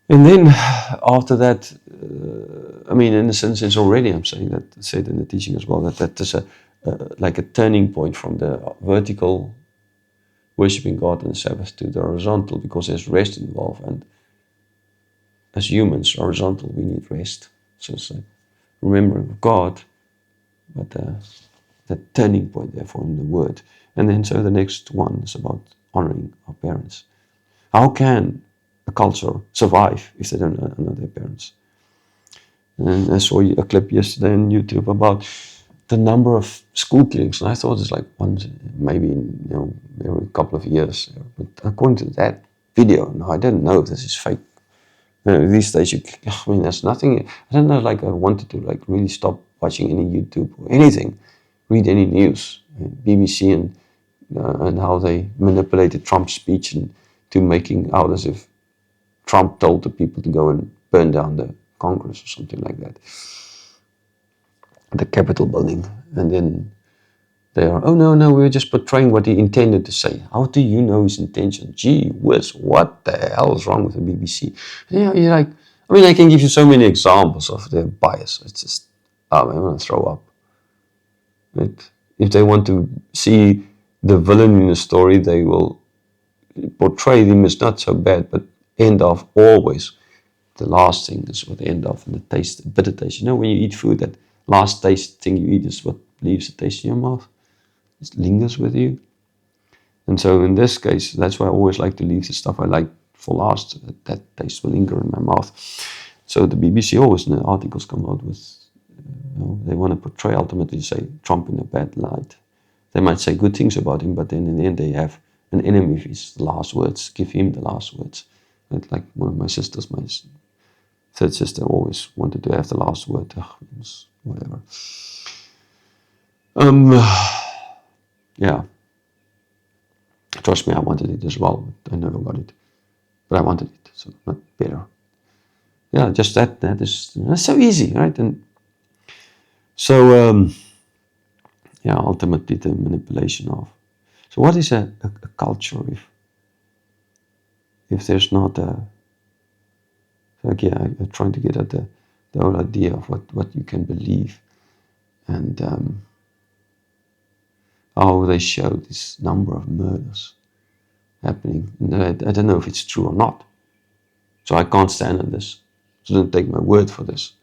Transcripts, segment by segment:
And then after that, I mean, in a sense, it's already, I'm saying that, said in the teaching as well, that is like a turning point from the vertical worshipping God on the Sabbath to the horizontal, because there's rest involved. And as humans, horizontal, we need rest. So it's like remembering of God, but the turning point, therefore, in the word. And then so the next one is about honoring our parents. How can a culture survive if they don't honor their parents? And I saw a clip yesterday on YouTube about the number of school killings, and I thought it's like once, maybe every couple of years. But according to that video, no, I didn't know if this is fake. These days, I mean, there's nothing. I don't know. Like I wanted to like really stop watching any YouTube or anything, read any news, BBC and how they manipulated Trump's speech and to making out as if Trump told the people to go and burn down the Congress or something like that, the Capitol building, and then they are, oh no, we were just portraying what he intended to say. How do you know his intention? Gee whiz, what the hell is wrong with the BBC? You're like, I mean, I can give you so many examples of their bias. It's just, I want to throw up. But if they want to see the villain in a story, they will portray him as not so bad, but end off always. The last thing is what they end off in the taste, the bitter taste. You know, when you eat food, that last taste thing you eat is what leaves the taste in your mouth. It lingers with you. And so in this case, that's why I always like to leave the stuff I like for last. That taste will linger in my mouth. So the BBC always in the articles come out with, they want to portray, ultimately say Trump in a bad light. They might say good things about him, but then in the end they have an enemy of his last words, give him the last words. And like one of my sisters, my third sister, always wanted to have the last word. Whatever. Yeah. Trust me, I wanted it as well, but I never got it. But I wanted it, so not better. Yeah, just that's so easy, right? And so, ultimately the manipulation of. So what is a culture if there's not a, like, I'm trying to get at the whole idea of what you can believe, and how they show this number of murders happening. And I don't know if it's true or not. So I can't stand on this. So don't take my word for this.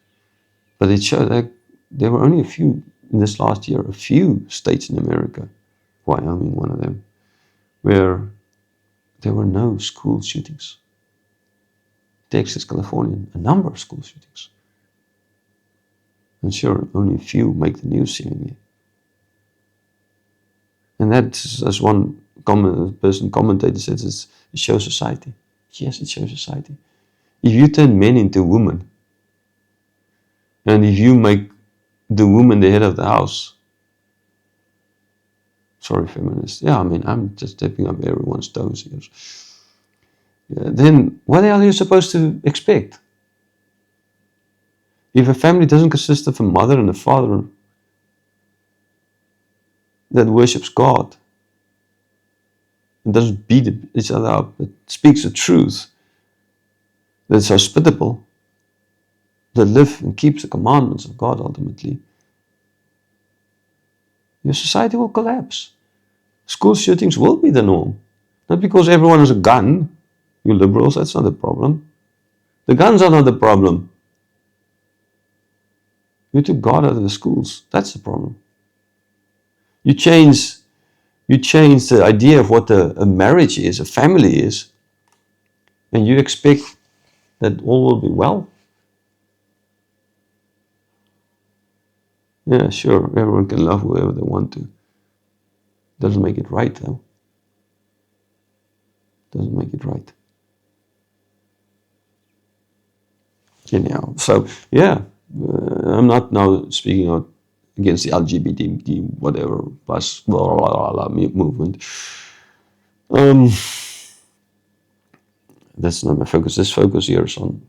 But it showed that there were only a few, in this last year, a few states in America, Wyoming one of them, where there were no school shootings. Texas, California, a number of school shootings. And sure, only a few make the news seemingly. And that's, as one commentator says, it shows society. Yes, it shows society. If you turn men into women, and if you make the woman the head of the house, sorry, feminists. Yeah, I mean, I'm just stepping up everyone's toes here. Yeah, then what the hell are you supposed to expect? If a family doesn't consist of a mother and a father that worships God, and doesn't beat each other up, but speaks the truth, that's hospitable, that live and keeps the commandments of God ultimately, your society will collapse. School shootings will be the norm. Not because everyone has a gun, you liberals, that's not the problem. The guns are not the problem. You took God out of the schools, that's the problem. You change the idea of what a marriage is, a family is, and you expect that all will be well. Yeah, sure, everyone can love whoever they want to. Doesn't make it right, though. Doesn't make it right. Anyhow, so yeah, I'm not now speaking out against the LGBT whatever plus blah, blah, blah, movement. That's not my focus. This focus here is on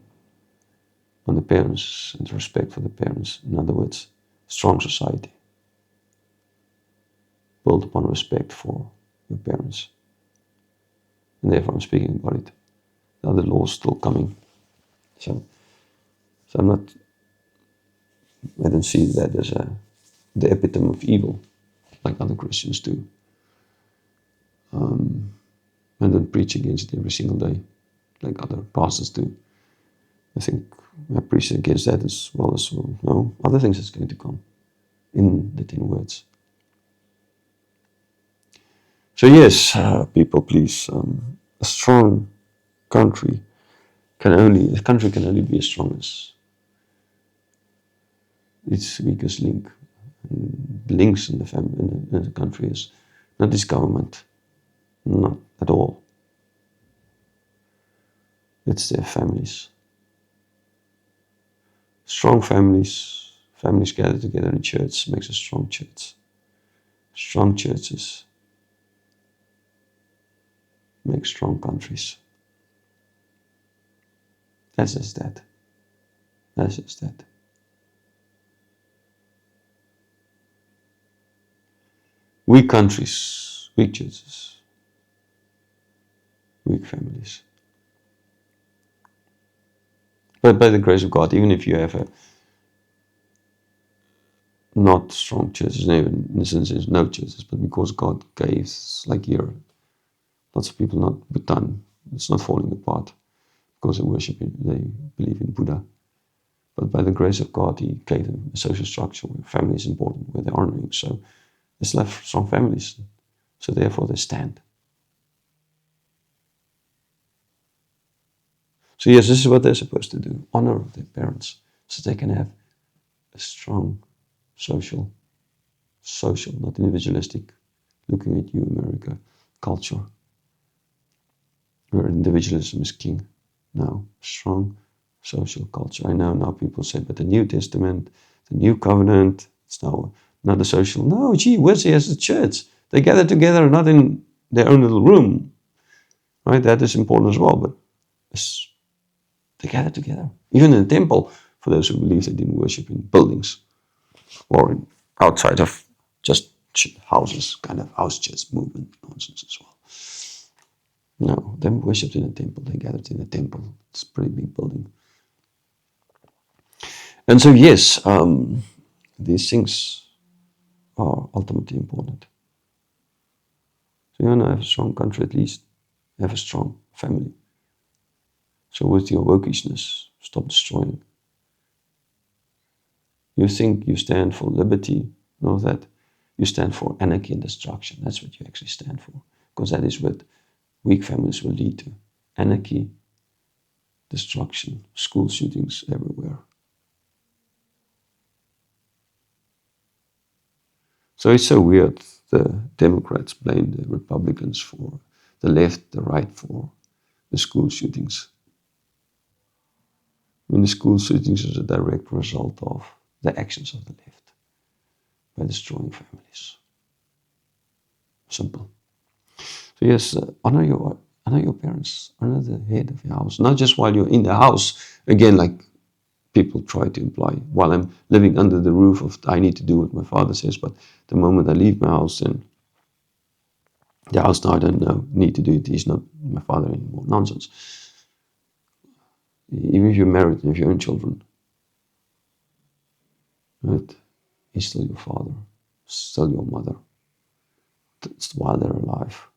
the parents and respect for the parents. In other words, strong society built upon respect for your parents. And therefore I'm speaking about it. The other laws still coming. So, so I'm not. I don't see that as the epitome of evil, like other Christians do. I don't preach against it every single day, like other pastors do. I think I preach against that as well as other things that's going to come in the 10 words. So yes, people, please, a strong country can only be as strong as its weakest link. And the links in the country is not this government, not at all. It's their families. Strong families gather together in church makes a strong church. Strong churches make strong countries. That's just that. That's just that. Weak countries, weak churches, weak families. But by the grace of God, even if you have a not strong churches, even in the sense there's no churches, but because God gave, like here, lots of people not Bhutan, it's not falling apart because they believe in Buddha. But by the grace of God, He gave them a social structure where family is important, where they're honoring. So they still have strong families. So therefore they stand. So yes, this is what they're supposed to do. Honor their parents so they can have a strong social, not individualistic, looking at you, America, culture, where individualism is king. Now, strong social culture. I know now people say, but the New Testament, the New Covenant, it's now not a social. No, gee, where's he as a church? They gather together, not in their own little room, right? That is important as well, but they gather together. Even in the temple, for those who believe they didn't worship in buildings or in outside of just houses, kind of house church movement nonsense as well. No, they worshipped in a temple. They gathered in a temple. It's a pretty big building. And so, yes, these things are ultimately important. So you want to have a strong country, at least have a strong family. So with your wokishness, stop destroying. You think you stand for liberty, know that you stand for anarchy and destruction. That's what you actually stand for, because that is what weak families will lead to. Anarchy, destruction, school shootings everywhere. So it's so weird. The Democrats blame the Republicans for the left, the right for the school shootings. I mean, the school shootings is a direct result of the actions of the left by destroying families. Simple. So yes, honor your parents, honor the head of your house. Not just while you're in the house, again, like people try to imply, while I'm living under the roof of, I need to do what my father says, but the moment I leave my house, then the house now I don't need to do it. He's not my father anymore. Nonsense. Even if you're married and have your own children, right? He's still your father, still your mother. It's while they're alive.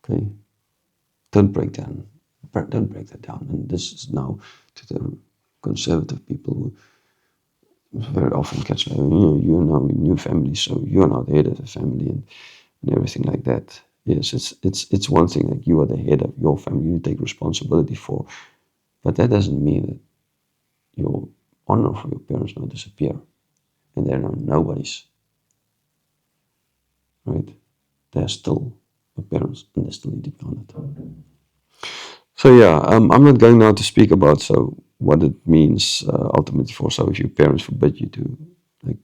Okay? Don't break down. Don't break that down. And this is now to the conservative people who very often catch like, you're now in new family, so you're now the head of the family and everything like that. Yes, it's one thing, like you are the head of your family, you take responsibility for, but that doesn't mean that your honor for your parents now disappear and they're now nobody's. Right? They're still your parents and they still need to be honored. So yeah, I'm not going now to speak about what it means ultimately for, so if your parents forbid you to like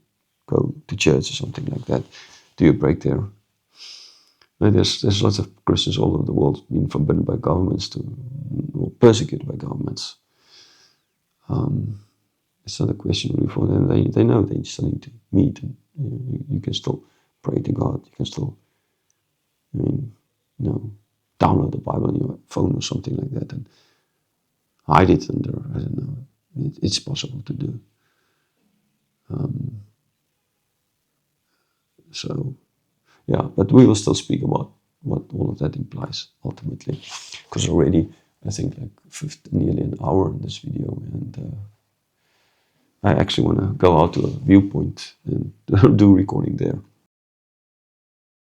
go to church or something like that, do you break their? There's lots of Christians all over the world being forbidden by governments or persecuted by governments. It's not a question really for them. They know they still need to meet, and you can still pray to God. You can still, download the Bible on your phone or something like that and hide it under, I don't know. It's possible to do. So, yeah, but we will still speak about what all of that implies ultimately, because already I think like nearly an hour in this video, and I actually want to go out to a viewpoint and do recording there.